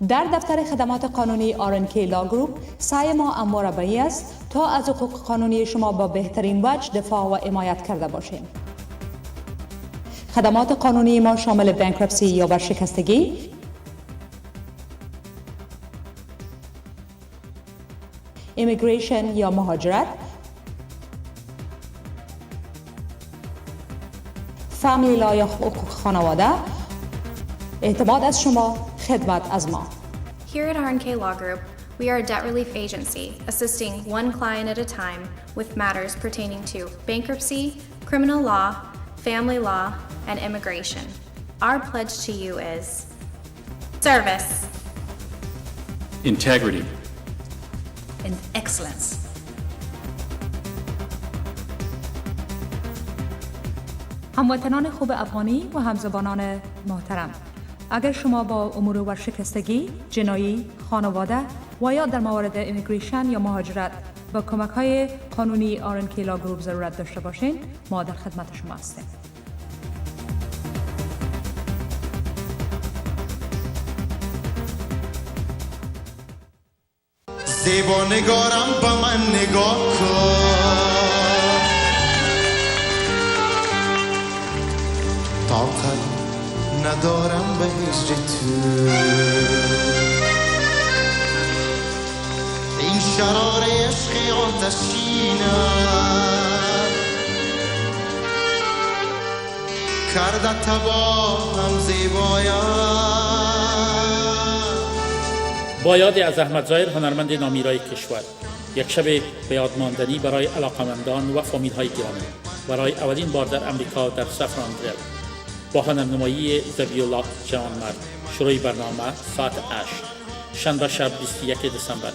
در دفتر خدمات قانونی RNK Law Group سعی ما همواره به این است تا از حقوق قانونی شما با بهترین وجه دفاع و حمایت کرده باشیم. خدمات قانونی ما شامل بانکرپسی یا ورشکستگی، ایمیگریشن یا مهاجرت، فامیلی لا یا حقوق خانواده، اعتماد از شما، خدمت از ما. Here at RNK Law Group, we are a debt relief agency assisting one client at a time with matters pertaining to bankruptcy, criminal law, family law, and immigration. Our pledge to you is service, integrity, and excellence. هموطنان خوب افغانی و همزبانان محترم، اگر شما با امور ورشکستگی، جنایی، خانواده و یا در موارد ایمیگریشن یا مهاجرت با کمک‌های قانونی RNK Law Group ضرورت داشته باشین، ما در خدمت شما هستیم. زیبا نگارم با من نگاه کن، طاقت ندارم به هجر تو، این شرار عشق آتشینه کرده تباهم زیبایم. با یاد از احمد ظاهر هنرمند نامیرای کشور، یک شب به یاد ماندنی برای علاقمندان و فامیل‌های گرامی برای اولین بار در امریکا در سافراندریل با هنرنمایی زبی‌الله جوانمرد. شروع برنامه ساعت 8 شنبه شب 21 دسامبر.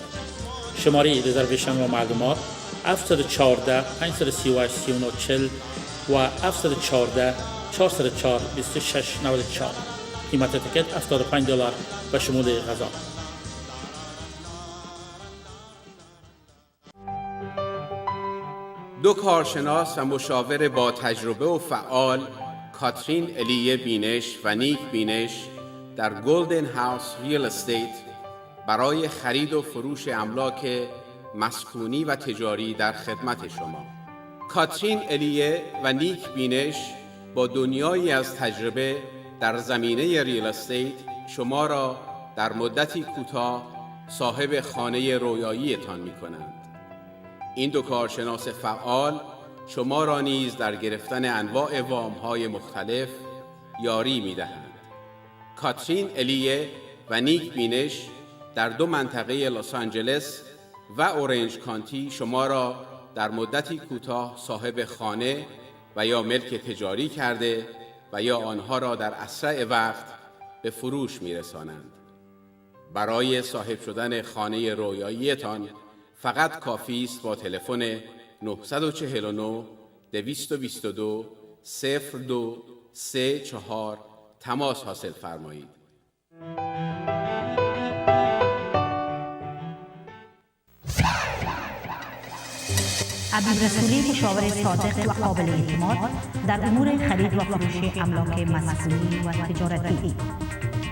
شماره رزرویشن و معلومات 714 538 3940 و 714 404 2694. قیمت تکت $75 به شمول غذا. دو کارشناس و مشاور با تجربه و فعال، کاترین الیه بینش و نیک بینش در گلدن هاوس ریل استیت برای خرید و فروش املاک مسکونی و تجاری در خدمت شما. کاترین الیه و نیک بینش با دنیایی از تجربه در زمینه ریل استیت شما را در مدتی کوتاه صاحب خانه رویایی‌تان می‌کنند. این دو کارشناس فعال شما را نیز در گرفتن انواع وام‌های مختلف یاری می‌دهند. کاترین الیه و نیک بینش در دو منطقه لس آنجلس و اورنج کانتی شما را در مدتی کوتاه صاحب خانه و یا ملک تجاری کرده و یا آنها را در اسرع وقت به فروش می‌رسانند. برای صاحب شدن خانه رویایی‌تان فقط کافی است با تلفن 949 222 0234 تماس حاصل فرمایید. عبید رسولی، مشاور صادق و قابل اعتماد در امور خرید و فروش املاک مسکونی و تجارتی.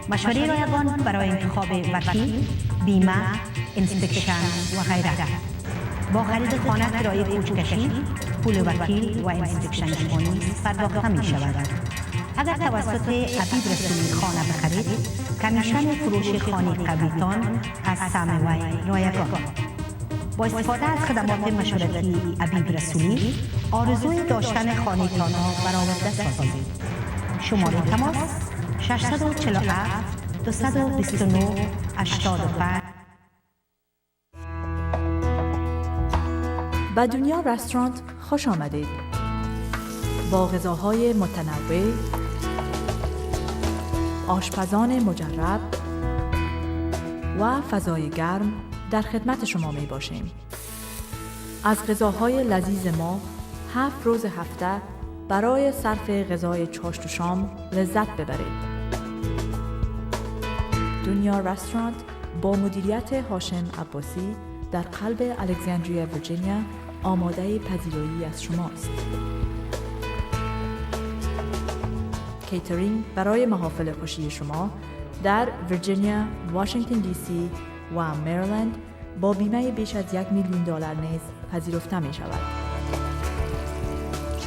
مشوره رایگان برای انتخاب وکیل، بیمه، انسپکشن و غیره. با خرید خانه کرایه کوچ‌کشی، پول وکیل و انسپکشن ژمانی پرداخته می شود. اگر توسط عبید رسولی خانه بخرید، کمیشن فروش خانه قبلیتان از سهم وی رایگان. با استفاده از خدمات مشورتی عبید رسولی، آرزوی داشتن خانه‌تان را برآورده سازید. شماره تماس 647 229 85. به دنیا رستوران خوش آمدید. با غذاهای متنوع، آشپزان مجرب و فضای گرم در خدمت شما می باشیم. از غذاهای لذیذ ما 7 روز هفته برای صرف غذای چاشت و شام لذت ببرید. دنیا رستوران با مدیریت هاشم عباسی در قلب الکساندریا ویرجینیا آماده پذیرایی از شماست. کیترینگ برای محافل خوشی شما در ویرجینیا، واشنگتن دی سی و مریلند با بیمه بیش از $1 میلیون نیز پذیرفته می شود.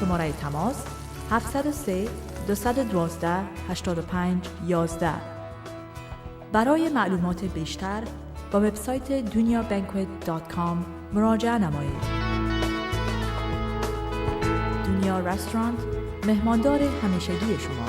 شماره تماس 703 212 85 11. برای معلومات بیشتر با وبسایت duniabanquet.com مراجعه نمایید. دنیا رستوران، مهماندار همیشگی شما.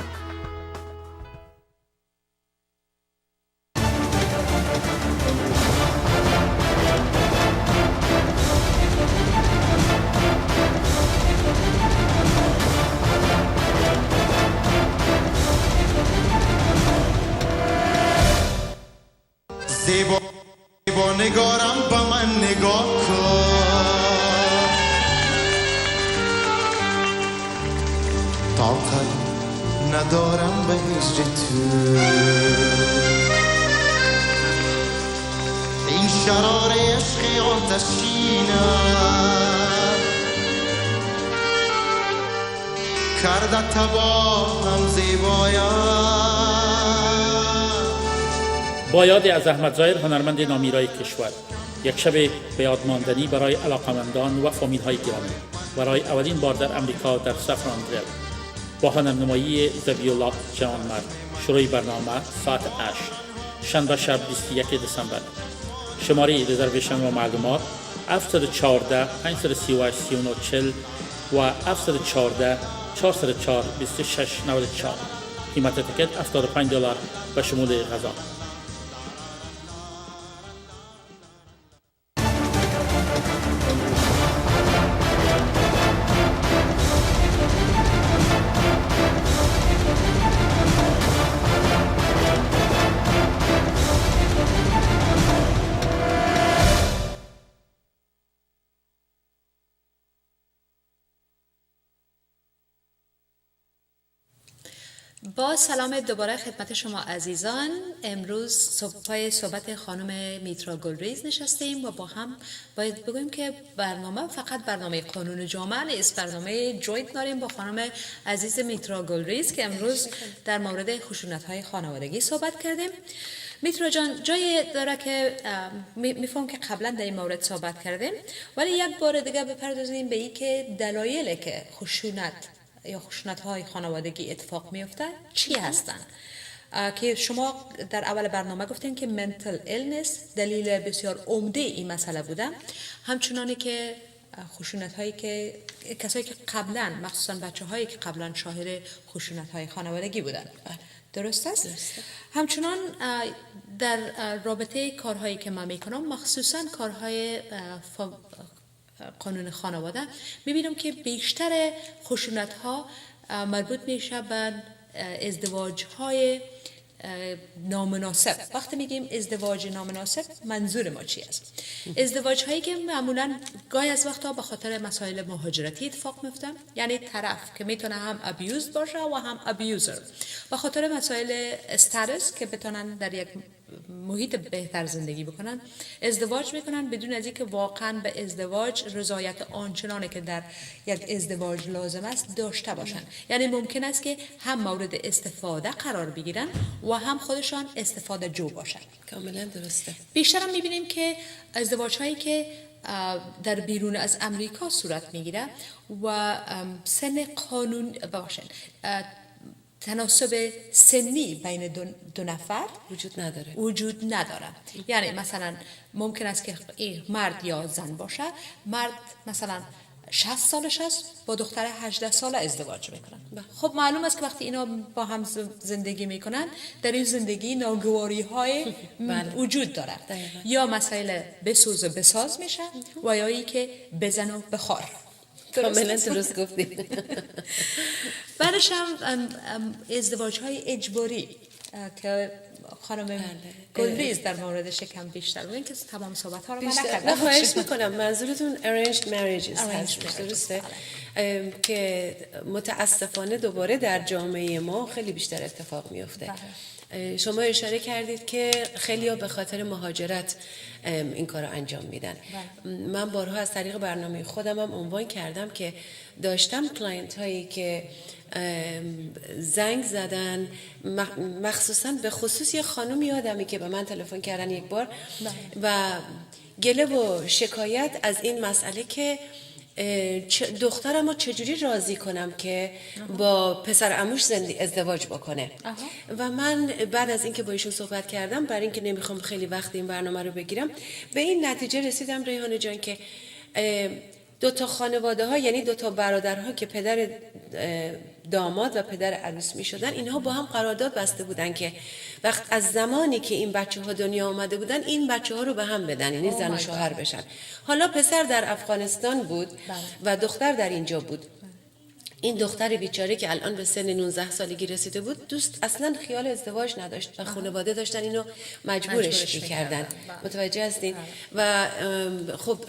زیبا نگارم با من نگاه کن، طاقت ندارم به هجر تو، این شرار عشق آتشینه کرده تباهم زیبایم. با یاد از احمد ظاهر هنرمند نامیرای کشور، یک شب به یاد ماندنی برای علاقمندان و فامیل های گرامی برای اولین بار در امریکا در سفراندریل با هنرنمایی زبیولا جان مرد. شروع برنامه ساعت 8 شنبه شب 21 دسامبر. شماره رزرویشن و معلومات 714 538 3940 و 714 404 2694. قیمت تکت $75 به شمول غذا. با سلام دوباره خدمت شما عزیزان. امروز صحبت خانم میترا گلریز نشستیم و با هم باید بگویم که برنامه فقط برنامه قانون جامعه نیست، برنامه جوینت داریم با خانم عزیز میترا گلریز که امروز در مورد خشونت‌های خانوادگی صحبت کردیم. میترا جان، جای داره که میفهم که قبلا در این مورد صحبت کردیم، ولی یک بار دیگه بپردازیم به این که دلایلی که خشونت یا خشونت‌های خانوادگی اتفاق میفته چی هستند؟ که شما در اول برنامه گفتین که منتل ایلنس دلیل بسیار عمده این مسئله بوده، همچنانی که خشونت‌هایی که کسایی که قبلا، مخصوصا بچه‌هایی که قبلا شاهد خشونت‌های خانوادگی بودن. درست است؟ درسته. همچنان در رابطه کارهایی که من میکنم، مخصوصا کارهای قانون خانواده، میبینم که بیشتر خشونت ها مربوط میشه به ازدواج های نامناسب. وقتی میگیم ازدواج نامناسب منظور ما چی است؟ ازدواج هایی که معمولا گاهی از وقتا به خاطر مسائل مهاجرتی اتفاق میفته، یعنی طرف که میتونه هم ابیوز باشه و هم ابیوزر، به خاطر مسائل استرس که بتونن در یک محیط بهتر زندگی بکنن ازدواج میکنن بدون از اینکه واقعا به ازدواج رضایت آنچنانی که در یک ازدواج لازم است داشته باشن. یعنی ممکن است که هم مورد استفاده قرار بگیرن و هم خودشان استفاده جو باشن. کاملا درسته. بیشتر هم میبینیم که ازدواج هایی که در بیرون از امریکا صورت میگیره و سن قانون تناسب سنی بین دو نفر وجود نداره. یعنی مثلا ممکن است که مرد یا زن باشه، مرد مثلا 60 سالش است با دختر 18 ساله ازدواج میکنن. خب معلوم است که وقتی اینا با هم زندگی میکنن در این زندگی ناگواری های وجود داره. یا مسائل بسوز و بساز میشه و یا ای که بزن و بخور. کاملا درست گفتید. بعدش هم ازدواج های اجباری که خانم گلریز در موردش کم بیشتر بودین که تمام صحبت ها رو من نکردم. خواهش میکنم. منظورتون arranged marriages هست، درسته؟ که متاسفانه دوباره در جامعه ما خیلی بیشتر اتفاق میفته. شما اشاره کردید که خیلی‌ها به خاطر مهاجرت این کار رو انجام میدن. من بارها از طریق برنامه خودم هم عنوان کردم که داشتم کلاینت هایی که زنگ زدن، مخصوصا به خصوص یه خانم یادمی که به من تلفن کردن یک بار و گله و شکایت از این مسئله که دخترم رو چجوری راضی کنم که با پسر عموش ازدواج بکنه. و من بعد از اینکه با ایشون صحبت کردم، برای اینکه نمیخوام خیلی وقت این برنامه رو بگیرم، به این نتیجه رسیدم ریحانه جان که دو تا خانواده ها، یعنی دو تا برادرها که پدر داماد و پدر عروس می شدن، اینها با هم قرارداد بسته بودن که وقت از زمانی که این بچه ها دنیا آمده بودن این بچه ها رو به هم بدن، یعنی زن و شوهر بشن. حالا پسر در افغانستان بود و دختر در اینجا بود. این دختر بیچاره که الان به سن 19 سالگی رسیده بود، دوست اصلا خیال ازدواج نداشت و خانواده داشتن اینو مجبورش می‌کردن. متوجه هستین؟ و خب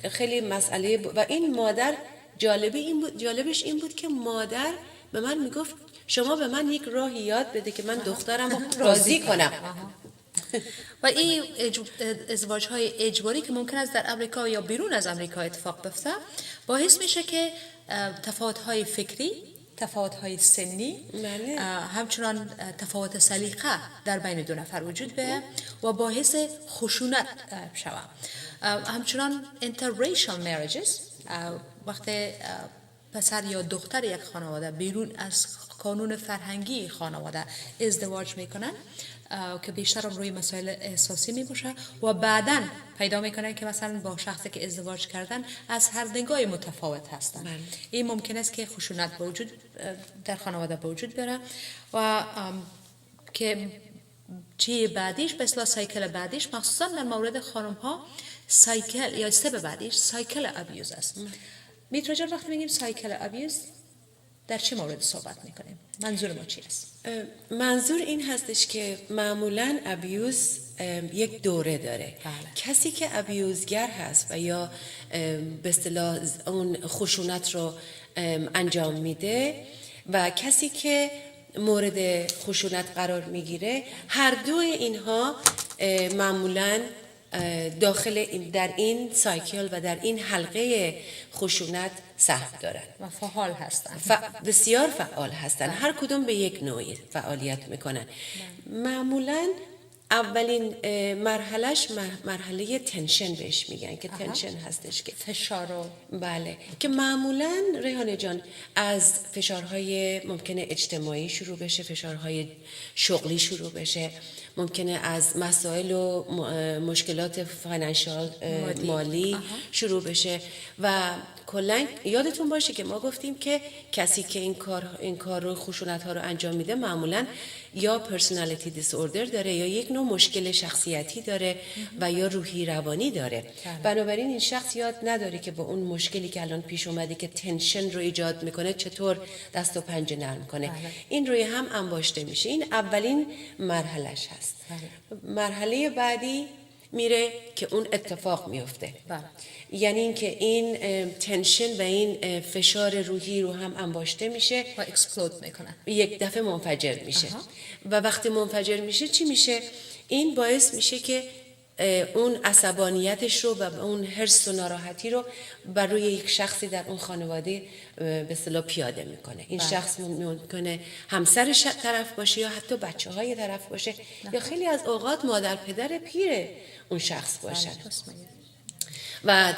خیلی مسئله و این مادر جالبش این بود که مادر به من میگفت شما به من یک راهی یاد بده که من دخترم رو راضی کنم. و این ازدواج‌های اجباری که ممکن است در امریکا یا بیرون از امریکا اتفاق بیفته، باعث میشه که تفاوت‌های فکری، تفاوت‌های سنی، همچنان تفاوت سلیقه در بین دو نفر وجود بیاید و باعث خشونت شود. همچنان interracial marriages، وقتی پسر یا دختر یک خانواده بیرون از قانون فرهنگی خانواده ازدواج میکنن که بیشتر روی مسائل احساسی می باشه و بعداً پیدا میکنن که مثلا با شخصی که ازدواج کردن از هر نگاه متفاوت هستن. این ممکن است که خشونت در خانواده به وجود بیاره و که چی بعدیش به اصطلاح سایکل بعدیش، مخصوصا در مورد خانم ها سایکل یا استپ بعدیش سایکل ابیوز است. میترا جان، وقتی میگیم سایکل ابیوز در چه مورد صحبت میکنیم؟ منظور ما چی است؟ منظور این هستش که معمولاً ابیوز یک دوره داره. کسی که ابیوزگر هست و یا به اصطلاح اون خشونت رو انجام میده و کسی که مورد خشونت قرار میگیره، هر دو اینها معمولاً در این سایکل و در این حلقه خشونت سهم دارن و فعال هستن، بسیار فعال هستن. هر کدوم به یک نوعی فعالیت میکنن. معمولاً اولین مرحلهش مرحله تنشن بهش میگن که تنشن هستش که فشار بله، که معمولاً ریحانه جان از فشارهای ممکنه اجتماعی شروع بشه، فشارهای شغلی شروع بشه، ممکنه از مسائل و مشکلات فاینانشال مالی شروع بشه و کلاً یادتون باشه که ما گفتیم که کسی که این کار رو خشونت ها رو انجام میده معمولاً یا پرسونالیتی دیسوردر داره یا یک نوع مشکل شخصیتی داره و یا روحی روانی داره. بنابراین این شخص یاد نداره که با اون مشکلی که الان پیش اومده که تنشن رو ایجاد میکنه چطور دست و پنجه نرم کنه. این روی هم انباشته میشه. این اولین مرحلهش هست. مرحله بعدی میره که اون اتفاق میفته. یعنی اینکه این تنشن و این فشار روحی رو هم انباشته میشه و اکسپلود میکنه، یک دفعه منفجر میشه. و وقتی منفجر میشه چی میشه؟ این باعث میشه که اون عصبانیتش رو و اون حرص و ناراحتی رو بر روی یک شخصی در اون خانواده به اصطلاح پیاده میکنه. این شخص ممکنه همسر طرف باشه یا حتی بچه‌های طرف باشه یا خیلی از اوقات مادر پدر پیر اون شخص باشن. و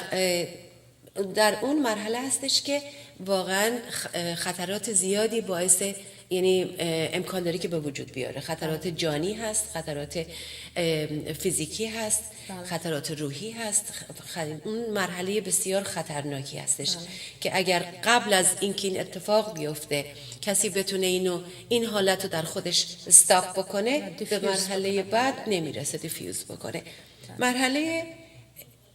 در اون مرحله هستش که واقعا خطرات زیادی باعث، یعنی امکان داره که به وجود بیاره. خطرات جانی هست، خطرات فیزیکی هست، خطرات روحی هست. اون مرحله بسیار خطرناکی هستش که اگر قبل از اینکه این اتفاق بیفته کسی بتونه این حالت رو در خودش استاپ بکنه، به مرحله بعد نمیرسه دیفیوز بکنه.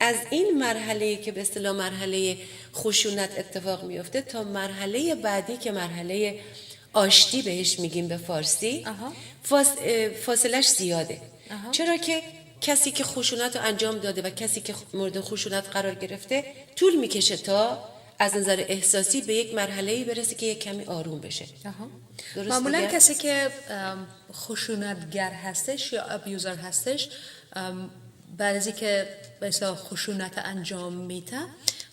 از این مرحله که به اصطلاح مرحله خشونت اتفاق میفته تا مرحله بعدی که مرحله آشتی بهش میگیم به فارسی، فاصلش زیاده. چرا که کسی که خشونت رو انجام داده و کسی که مورد خشونت قرار گرفته طول میکشه تا از نظر احساسی به یک مرحله‌ای برسه که یک کمی آروم بشه. معمولا کسی که خشونتگر هستش یا ابیوزر هستش، بعد از اینکه به اصطلاح خشونت انجام میده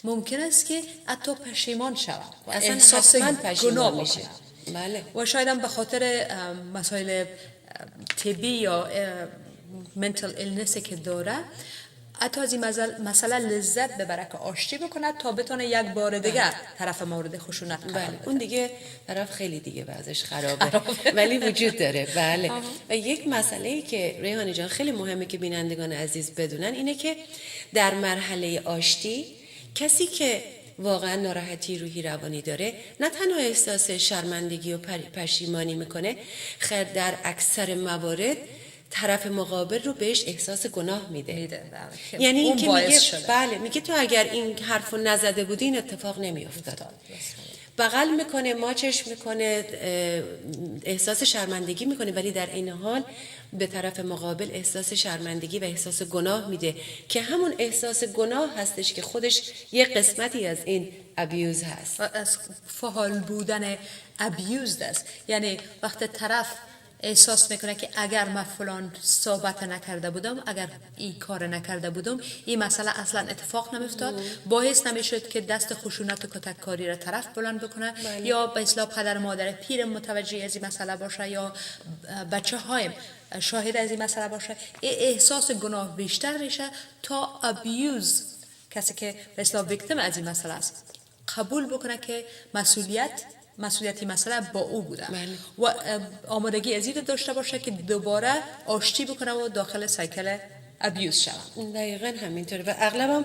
ممکن است که حتی پشیمان شود و اصلا احساس حتما پشیمان گناه میشه. بکنه. بله. و شاید هم به خاطر مسائل طبی یا منتل ایلنسی که داره حتی از این مثلا لذت ببره که آشتی بکنه تا بتونه یک بار دیگر طرف مورد خشونت قرار بده. اون دیگه طرف خیلی دیگه وضعش خرابه ولی وجود داره. بله. و یک مسئله‌ای که ریحانه جان خیلی مهمه که بینندگان عزیز بدونن اینه که در مرحله آشتی کسی که واقعا ناراحتی روحی روانی داره نه تنها احساس شرمندگی و پشیمانی میکنه، خیر در اکثر موارد طرف مقابل رو بهش احساس گناه میده. یعنی این که میگه بله، میگه تو اگر این حرفو نزده بودی این اتفاق نمیافتاد. بغل میکنه، ماچش میکنه، احساس شرمندگی میکنه، ولی در این حال به طرف مقابل احساس شرمندگی و احساس گناه میده که همون احساس گناه هستش که خودش یه قسمتی از این ابیوز هست، از فعال بودن ابیوز است. یعنی وقت طرف احساس میکنه که اگر من فلان صحبت نکرده بودم، اگر این کار نکرده بودم، این مسئله اصلا اتفاق نمیفتاد، باعث نمیشد که دست خشونت و کتککاری را طرف بلند بکنه. یا به اصطلاح پدر مادر پیر متوجه از این مسئله باشه یا بچه هایم شاهد از این مسئله باشه، احساس گناه بیشتر میشه تا ابیوز، کسی که به اصطلاح ویکتیم از این مسئله است، قبول بکنه که مسئولیتی مسئله با او بوده و آمادگی از این داشته باشه که دوباره آشتی بکنه و داخل سایکل ابیوز شود. دقیقاً همینطوره. و اغلب هم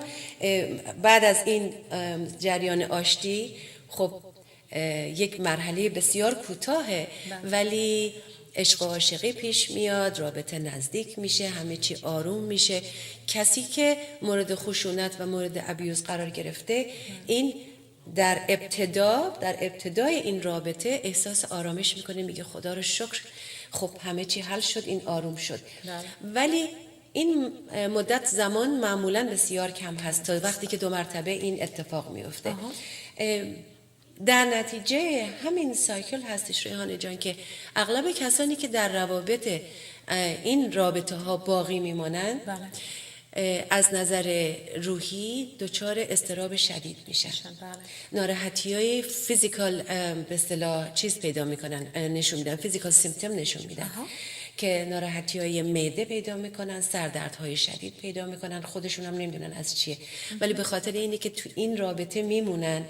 بعد از این جریان آشتی خب یک مرحله بسیار کوتاهه ولی عشق و عاشقی پیش میاد، رابطه نزدیک میشه، همه چی آروم میشه. کسی که مورد خشونت و مورد ابیوز قرار گرفته، این در ابتدای این رابطه احساس آرامش میکنه، میگه خدا رو شکر، خب همه چی حل شد، این آروم شد. ولی این مدت زمان معمولا بسیار کم هست تا وقتی که 2 مرتبه این اتفاق میفته. در نتیجه همین سایکل هستش ریحانه جان که اغلب کسانی که در روابط این رابطه ها باقی میمانند از نظر روحی دچار اضطراب شدید میشن. ناراحتی های فیزیکال به اصطلاح چیز پیدا میکنن، نشون میدن، فیزیکال سیمپتوم نشون میدن که ناراحتی های معده پیدا میکنن، سردردهای شدید پیدا میکنن، خودشون هم نمیدونن از چیه، ولی به خاطر اینه که تو این رابطه میمونن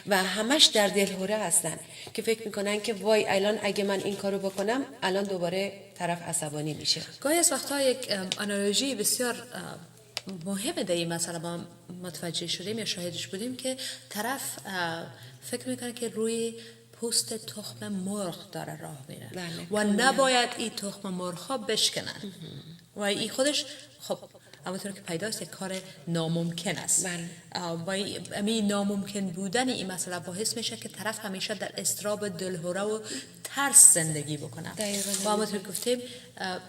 و همش در دلهوره هستن که فکر میکنن که وای الان اگه من این کارو بکنم الان دوباره طرف عصبانی میشه. گاهی از وقتها یک آنالوژی بسیار مهمه در این مسئله ما متوجه شدیم یا شاهدش بودیم که طرف فکر میکنه که روی پوست تخم مرغ داره راه میره و نباید این تخم مرغ ها بشکنن و این خودش خب همونطور که پیداست یک کار ناممکن است و این ناممکن بودن این مسئله باعث میشه که طرف همیشه در اضطراب، دلهوره و ترس زندگی بکنه و همونطور که گفتیم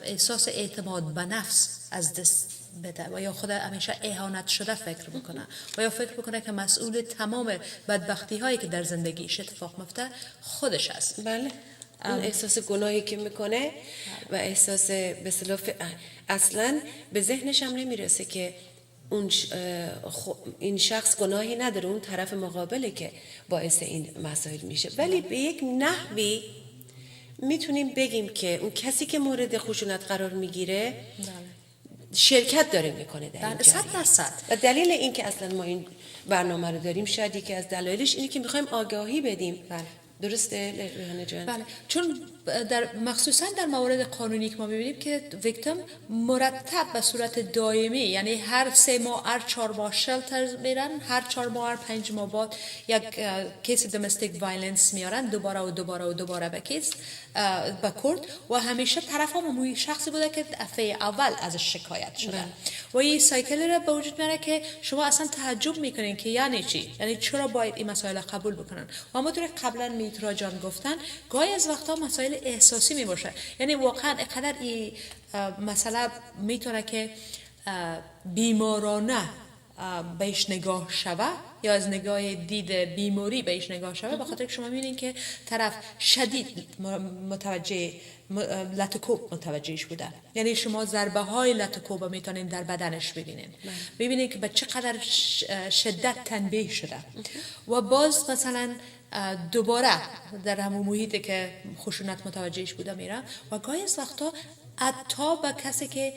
احساس اعتماد به نفس از دست بده و یا خود همیشه اهانت شده فکر بکنه و یا فکر بکنه که مسئول تمام بدبختی هایی که در زندگیش اتفاق میفته خودش است. بله. اون احساس گناهی که میکنه و احساس به اصطلاح اصلا به ذهنش هم نمیرسه که این شخص گناهی نداره، اون طرف مقابله که باعث این مسائل میشه. ولی به یک نحوی میتونیم بگیم که اون کسی که مورد خشونت قرار میگیره شرکت داره میکنه در این جریان. 100%. و دلیل این که اصلا ما این برنامه رو داریم شاید یکی از دلایلش اینه که میخوایم آگاهی بدیم. درسته ریحانه جان؟ بله، چون مخصوصا در موارد قانونی که ما می‌بینیم که ویکتیم مرتب به صورت دائمی، یعنی هر 3 ماه، هر 4 ماه شلتر میرن، هر 4 ماه، هر 5 ماه بعد یک کیس دومستیک وایلنس میارن، دوباره به کیس به کورت و همیشه طرف هم اون شخصی بوده که دفعه اول ازش شکایت شده و این سایکل را به وجود میاره که شما اصلا تعجب میکنین که یعنی چی، یعنی چرا باید این مسائل قبول بکنن. و همونطور که قبلا میترا جان گفتن گاهی از وقتا مسائل احساسی می باشه، یعنی واقعا اینقدر این مسئله میتونه که بیمارانه بهش نگاه شوه یا از نگاه دید بیماری بهش نگاه شوه، به خاطر که شما میبینین که طرف شدید متوجه لطکوب متوجهش بوده. یعنی شما ضربه های لطکوب میتونین در بدنش ببینین، ببینین که به چقدر شدت تنبیه شده و باز مثلا دوباره در همون محیطی که خشونت متوجهش بوده میره و گاهی از وقتا حتی به کسی که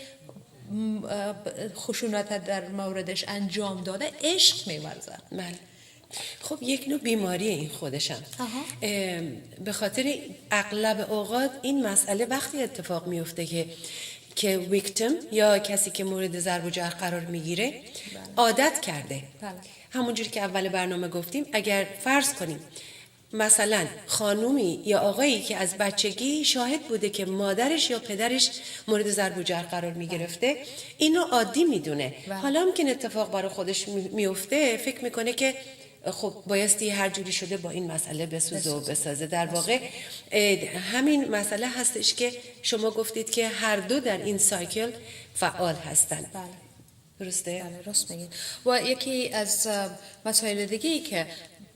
خشونت در موردش انجام داده عشق می‌ورزه. بله. خب یک نوع بیماری این خودشم. به خاطر اغلب اوقات این مسئله وقتی اتفاق میفته که ویکتیم یا کسی که مورد ضرب و جرح قرار میگیره عادت کرده. همونجوری که اول برنامه گفتیم، اگر فرض کنیم مثلا خانومی یا آقایی که از بچگی شاهد بوده که مادرش یا پدرش مورد ضرب و جرح قرار می گرفته، اینو عادی میدونه. حالا هم که اتفاق برای خودش میفته فکر میکنه که خب بایستی هر جوری شده با این مسئله بسوزه و بسازه. در واقع همین مسئله هستش که شما گفتید که هر دو در این سایکل فعال هستند. درسته؟ بله، راست میگین. و یکی از مسائل دیگه‌ای که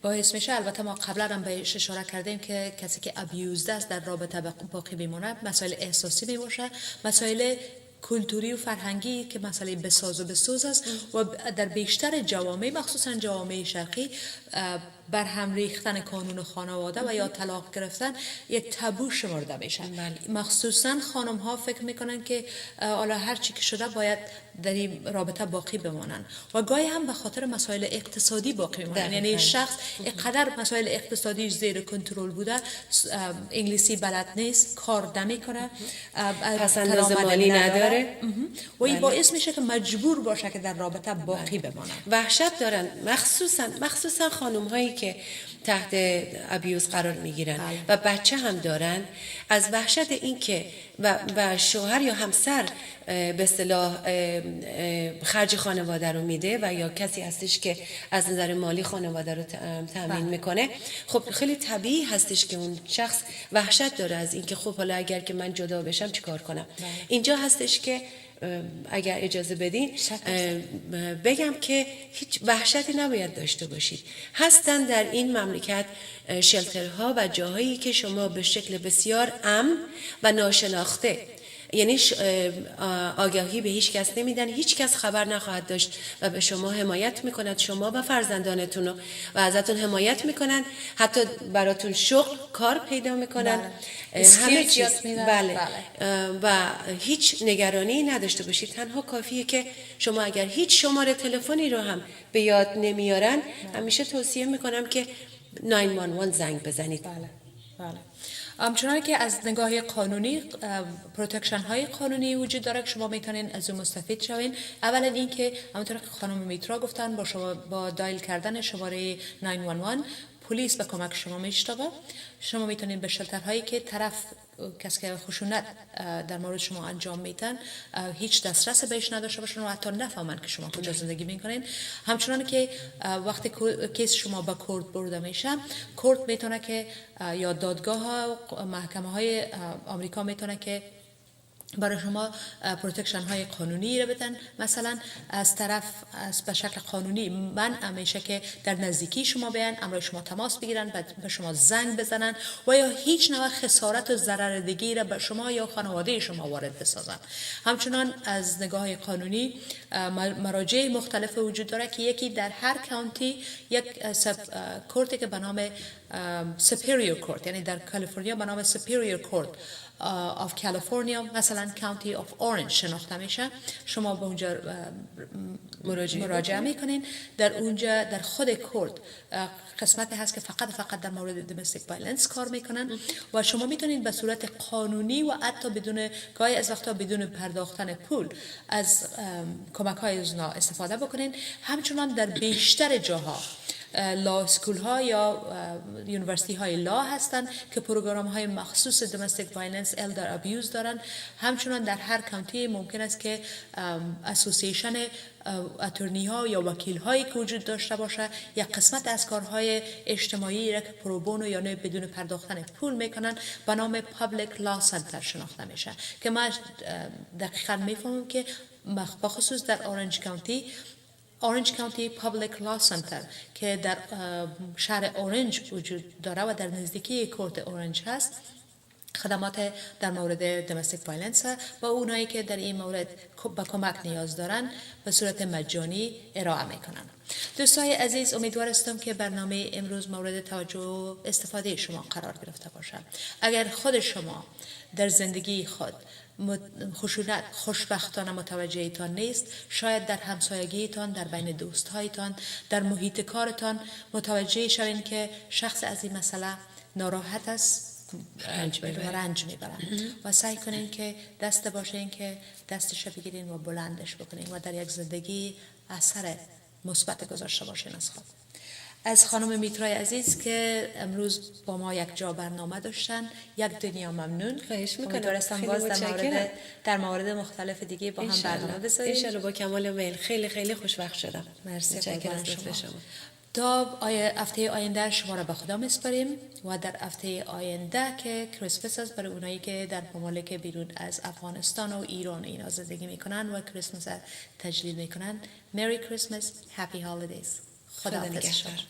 باعث میشه، البته ما قبلا هم بهش اشاره کردیم، که کسی که ابیوزد است در رابطه باقی بمونه، مسائل احساسی میباشه، مسائل کلتوری و فرهنگی که مسئله بساز است و در بیشتر جوامع، مخصوصا جوامع شرقی، بر هم ریختن قانون خانواده و یا طلاق گرفتن یک تابو شمرده میشه. مخصوصا خانم ها فکر میکنن که حالا هر چی که شده باید در این رابطه باقی بمانن و گاهی هم به خاطر مسائل اقتصادی باقی بمانن. یعنی شخص اینقدر مسائل اقتصادی زیر کنترل بوده، انگلیسی بلد نیست، کار نمیکنه، پس‌انداز مالی نداره و این باعث میشه که مجبور باشه که در رابطه باقی بمانه. وحشت دارن، مخصوصا خانم هایی که تحت ابیوز قرار میگیرن و بچه هم دارن، از وحشت این که و شوهر یا همسر به اصطلاح خرج خانواده رو میده و یا کسی هستش که از نظر مالی خانواده رو تامین میکنه، خب خیلی طبیعی هستش که اون شخص وحشت داره از این که خب حالا اگر که من جدا بشم چیکار کنم. اینجا هستش که اگر اجازه بدین بگم که هیچ وحشتی نباید داشته باشید. هستن در این مملکت شلترها و جاهایی که شما به شکل بسیار امن و ناشناخته، یعنی آگاهی به هیچ کس نمیدن، هیچ کس خبر نخواهد داشت و به شما حمایت میکنند، شما و فرزندانتون رو، و ازتون حمایت میکنن، حتی براتون شغل کار پیدا میکنن، همه چیز. بله. و هیچ نگرانی نداشته باشید. تنها کافیه که شما اگر هیچ شماره تلفنی رو هم به یاد نمیارن، همیشه توصیه میکنم که 911 زنگ بزنید. بله. همچنان که از نگاه قانونی پروتکشن های قانونی وجود داره که شما میتونین از اون مستفید شوین. اولا این که همونطور که خانم میترا گفتن، با دایل کردن شماره 911 پلیس به کمک شما میشتابه. شما میتونین به شلترهایی که طرف کسی که خشونت در مورد شما انجام میدن هیچ دسترس بهش نداشته باشن و حتی نفهمن که شما کجا زندگی میکنین. همچنان که وقتی کیس شما به کورت برده میشه، کورت میتونه که یا دادگاه ها، محکمه های آمریکا میتونه که برای شما پروتکشن های قانونی رو بدن. مثلا از طرف به شکل قانونی من همیشه که در نزدیکی شما بیان، امروز شما تماس بگیرن، به شما زنگ بزنن و یا هیچ نوع خسارت و ضرر دیگری را به شما یا خانواده شما وارد بسازن. همچنان از نگاه قانونی مراجع مختلف وجود داره که یکی در هر کانتی یک کورتی که به نام سپیریور کورت، یعنی در کالیفرنیا به نام سپیریور کورت of California، مثلا کانتی of Orange شناخته میشه. شما به اونجا مراجعه میکنین. در اونجا در خود کورت قسمتی هست که فقط در مورد domestic violence کار میکنن و شما میتونین به صورت قانونی و حتی گاهی از وقتا بدون پرداختن پول از کمک های اونا استفاده بکنین. همچنان در بیشتر جاها لا اسکول ها یا یونیورسیتی های لا هستن که پروگرام های مخصوص domestic violence elder abuse دارن. همچنان در هر کانتی ممکن است که اسوسییشن اتورنی ها یا وکیل هایی که وجود داشته باشه یا قسمت از کارهای اجتماعی را که پروبونو یا نه بدون پرداختن پول میکنن به نام public law center شناخته میشه که من دقیقا میفهمم که بخصوص در اورنج کانتی اورنج کانتی پابلیک لا سنتر که در شهر اورنج وجود داره و در نزدیکی کورت اورنج هست خدمات در مورد دمستیک وایلنس و اونایی که در این مورد به کمک نیاز دارن به صورت مجانی ارائه میکنن. دوستای عزیز، امیدوار هستم که برنامه امروز مورد توجه و استفاده شما قرار گرفته باشد. اگر خود شما در زندگی خود خشونت خوشبختانه متوجهتان نیست، شاید در همسایگیتان، در بین دوستهایتان، در محیط کارتان متوجه شوین که شخص از این مسئله ناراحت است، رنج میبرن و سعی کنین که دست باشین که دستش بگیرین و بلندش بکنین و در یک زندگی اثر مثبت گذاشته باشین از خود. از خانم میترای عزیز که امروز با ما یک جا برنامه داشتن، یک دنیا ممنون. خواهش میکنم. امیدوارم باز در مورد مختلف دیگه با هم برنامه بذاریم. ان شاءالله با کمال میل. خیلی خیلی خوشوقت شدم. مرسی. متشکرم از شما. تا هفته آینده شما را به خدا میسپاریم و در هفته آینده که کریسمس است برای اونایی که در ممالک بیرون از افغانستان و ایران اینا زندگی میکنن و کریسمس تجلیل میکنن. Merry Christmas, Happy Holidays. خدا نگهدار.